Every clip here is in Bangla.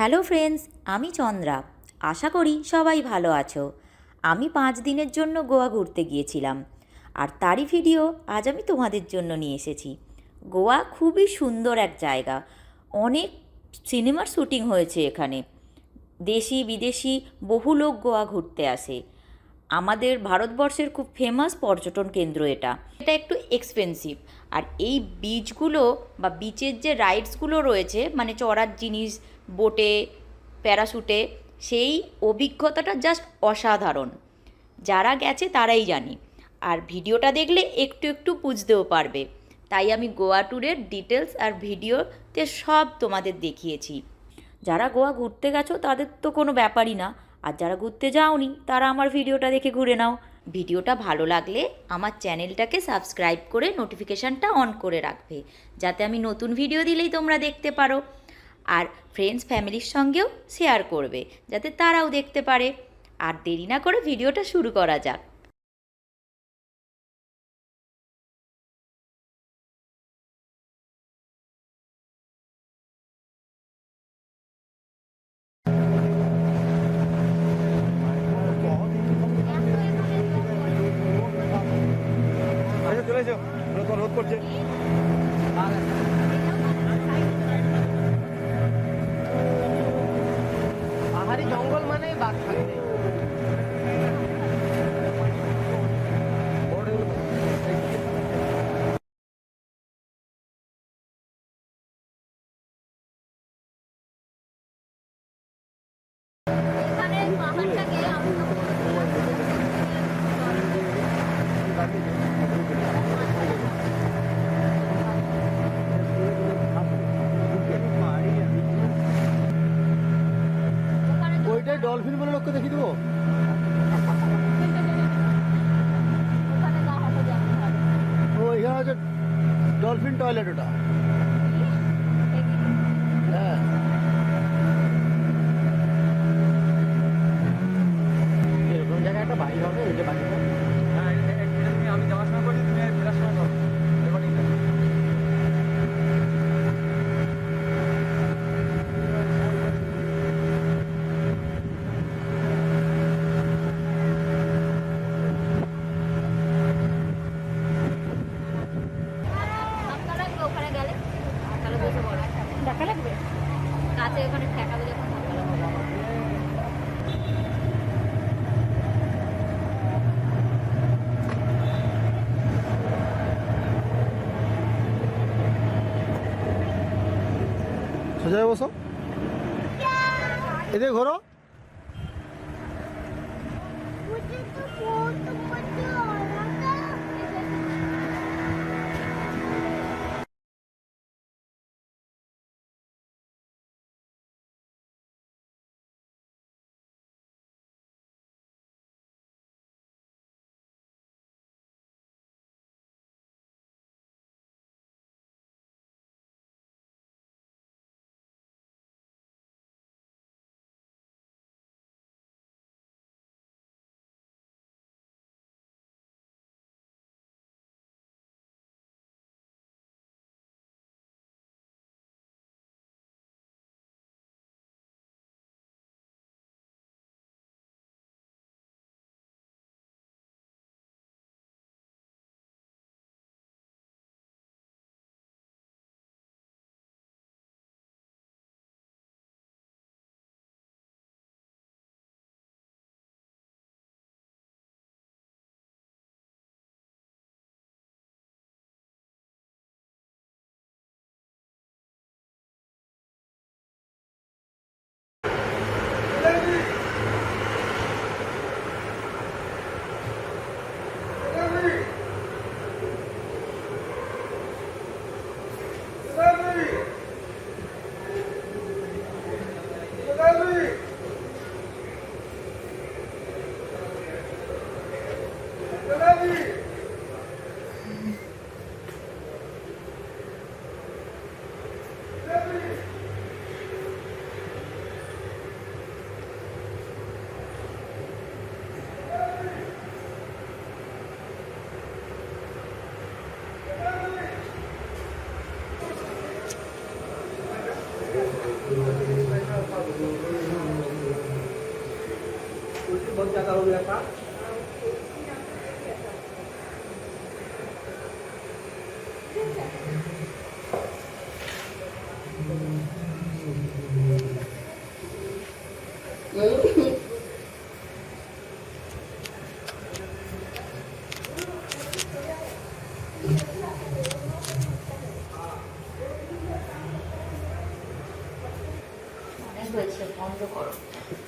হ্যালো ফ্রেন্ডস, আমি চন্দ্রা। আশা করি সবাই ভালো আছো। আমি 5 দিনের জন্য গোয়া ঘুরতে গিয়েছিলাম, আর তারই ভিডিও আজ আমি তোমাদের জন্য নিয়ে এসেছি। গোয়া খুবই সুন্দর এক জায়গা। অনেক সিনেমার শ্যুটিং হয়েছে এখানে। দেশি বিদেশি বহু লোক গোয়া ঘুরতে আসে। আমাদের ভারতবর্ষের খুব ফেমাস পর্যটন কেন্দ্র এটা। এটা একটু এক্সপেন্সিভ। আর এই বিচগুলো বা বিচের যে রাইডসগুলো রয়েছে, মানে চড়ার জিনিস, বোটে, প্যারাশুটে, সেই অভিজ্ঞতাটা জাস্ট অসাধারণ। যারা গেছে তারাই জানি। আর ভিডিওটা দেখলে একটু একটু বুঝতেও পারবে। তাই আমি গোয়া ট্যুরের ডিটেলস আর ভিডিওতে সব তোমাদের দেখিয়েছি। যারা গোয়া ঘুরতে গেছো তাদের তো কোনো ব্যাপারই না, আর যারা ঘুরতে যাওনি তারা আমার ভিডিওটা দেখে ঘুরে নাও। ভিডিওটা ভালো লাগলে আমার চ্যানেলটাকে সাবস্ক্রাইব করে নোটিফিকেশানটা অন করে রাখবে, যাতে আমি নতুন ভিডিও দিলেই তোমরা দেখতে পারো। আর ফ্রেন্ডস ফ্যামিলির সঙ্গেও শেয়ার করবে, যাতে তারাও দেখতে পারে। আর দেরি না করে ভিডিওটা শুরু করা যাক। চলে এসো, রোদ করছে। পাহাড়ি জঙ্গল মানে বাঘ থাকবে। ওইটাই ডলফিন বলে লোককে দেখিয়ে দেবো। ও এখানে হচ্ছে ডলফিন টয়লেট, ওটা। হ্যাঁ, এরকম জায়গায় একটা বাড়ি হবে, ওই যে বাড়িটা আমি যাওয়ার সময় করছি, তুমি ফেরার সময় করো। টাকা লাগবে কাছে, ওখানে ঠেকাবে যখন ধাক্কা লাগবে। সোজা বসো, এদিকে ঘোরো। बहुत ज़्यादा हो गया था।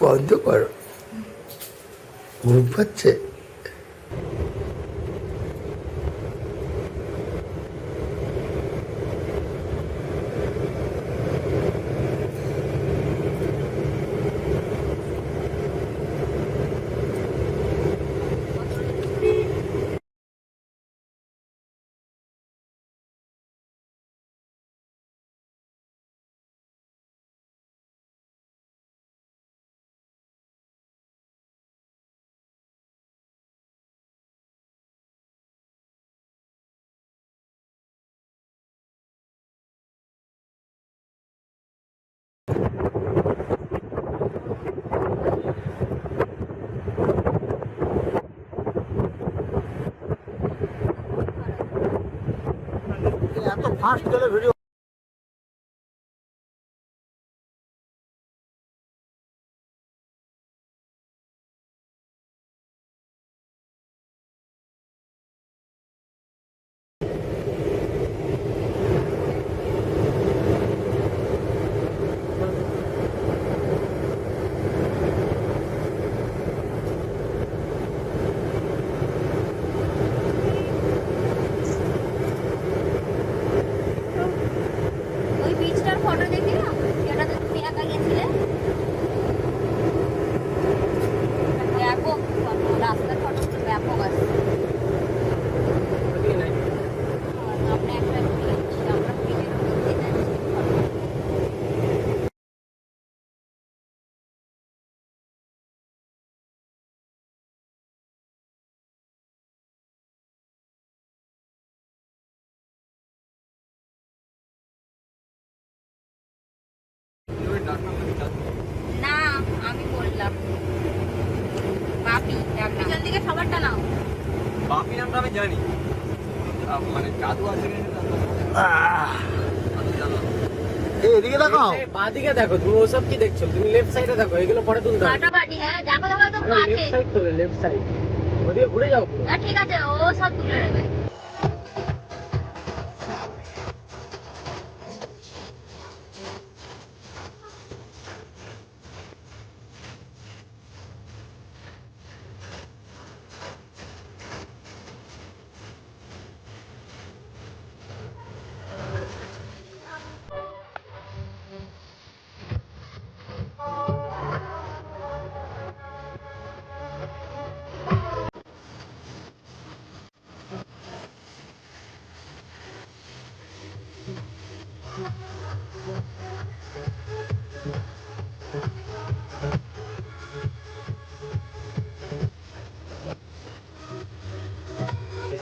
বন্ধ করো, ঘুম পাচ্ছে। এত ফাস্ট গেলে ভিডিও ওই বীজটার ফটো দেখলাম, যেটাতে তুমি একা গেছিলে। ব্যাপক ফটো, রাস্তার ফটো তো ব্যাপক আছে। সামনে একটা ব্রিজ, আমরা ব্রিজের উপর দিয়ে যাচ্ছি। না, আমি বললাম বাপি, পিছন দিকে খাবারটা নাও। বাপি নামটা আমি জানি, মানে জাদু আছে এদিকে দেখাও। বাঁদিকে দেখো, তুমি ওসব কি দেখছো? তুমি লেফট সাইডে দেখো, এগুলো পরে তুলতে হবে। ফাটাফাটি, হ্যাঁ দেখো দেখো তো কাছে। লেফট সাইড তোলে, লেফট সাইড ওদিকে ঘুরে যাও পুরো। হ্যাঁ ঠিক আছে, ও সব তুলে নেবে।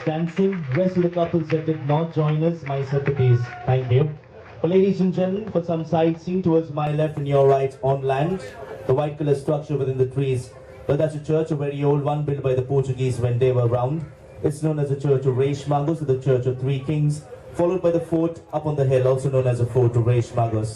Dancing, rest of the couples that did not join us, my sympathies. Thank you. Well, ladies and gentlemen, for some sightseeing towards my left and your right on land, the white color structure within the trees. Well, that's a church, a very old one built by the Portuguese when they were around. It's known as the Church of Reis Magos, or the Church of Three Kings, followed by the fort up on the hill, also known as the Fort of Reis Magos.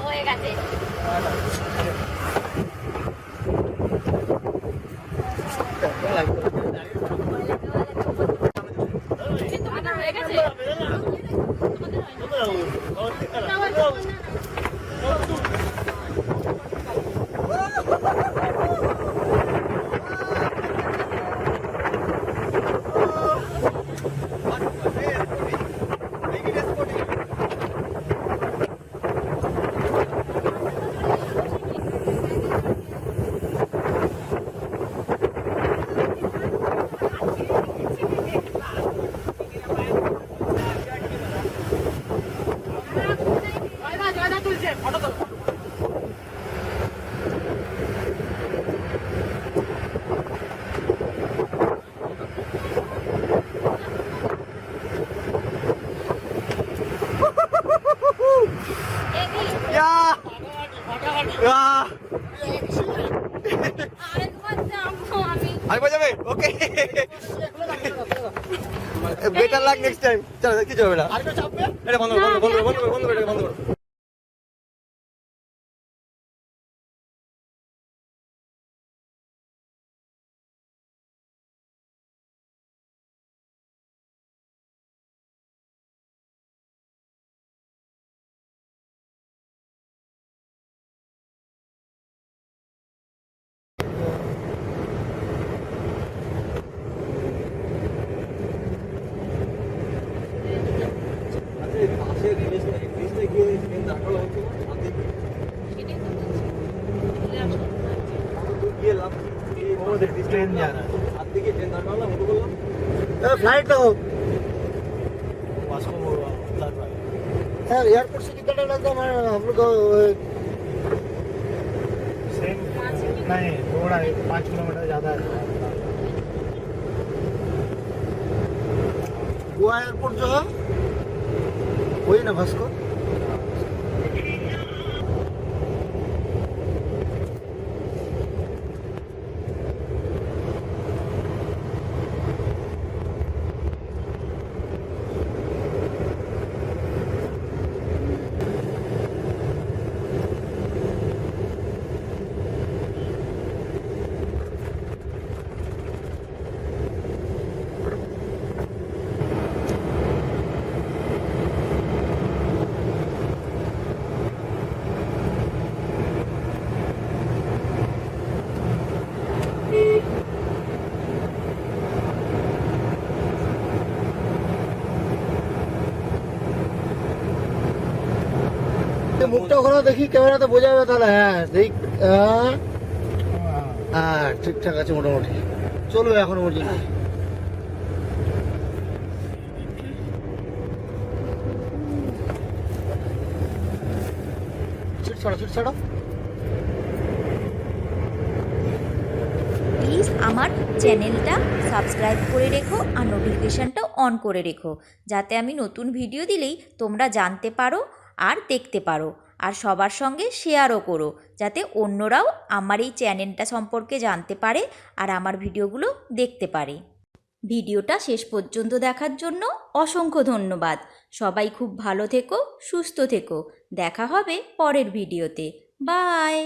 হয়ে গেছে। তোমাদের হয়ে গেছে? আমি বাজাবে ওকে বেটার লাগ নেক্সট টাইম চলো কিছু হবে না এটা বন্ধ করো বন্ধ করো বন্ধ করো বন্ধ করো বন্ধ করো পাশে রিলিজটা গিয়ে দেখালো হচ্ছে শান্তি সেটাই তো বলছি চলে আসো গিয়ে লাভ আমাদের ট্রেন যারা হাত থেকে ট্রেন দাঁড়ালাম ওটা বললাম फ्लाइट देखो वास्को फ्लाइट भाई यार एयरपोर्ट से कितना टाइम लगता है हम लोग को सेम नहीं थोड़ा 5 किलोमीटर ज़्यादा है गोवा एयरपोर्ट जो है वही ना भास्को মুখটা ওখানে দেখি ক্যামেরাতে বোঝা যাবে তাহলে হ্যাঁ দেখ হ্যাঁ ঠিকঠাক আছে মোটামুটি চলবে এখন পর্যন্ত সিট ছাড়ো প্লিজ আমার চ্যানেলটা সাবস্ক্রাইব করে রেখো আর নোটিফিকেশানটাও অন করে রেখো, যাতে আমি নতুন ভিডিও দিলেই তোমরা জানতে পারো আর দেখতে পারো। আর সবার সঙ্গে শেয়ারও করো, যাতে অন্যরাও আমার এই চ্যানেলটা সম্পর্কে জানতে পারে আর আমার ভিডিওগুলো দেখতে পারে। ভিডিওটা শেষ পর্যন্ত দেখার জন্য অসংখ্য ধন্যবাদ। সবাই খুব ভালো থেকো, সুস্থ থেকো। দেখা হবে পরের ভিডিওতে। বাই।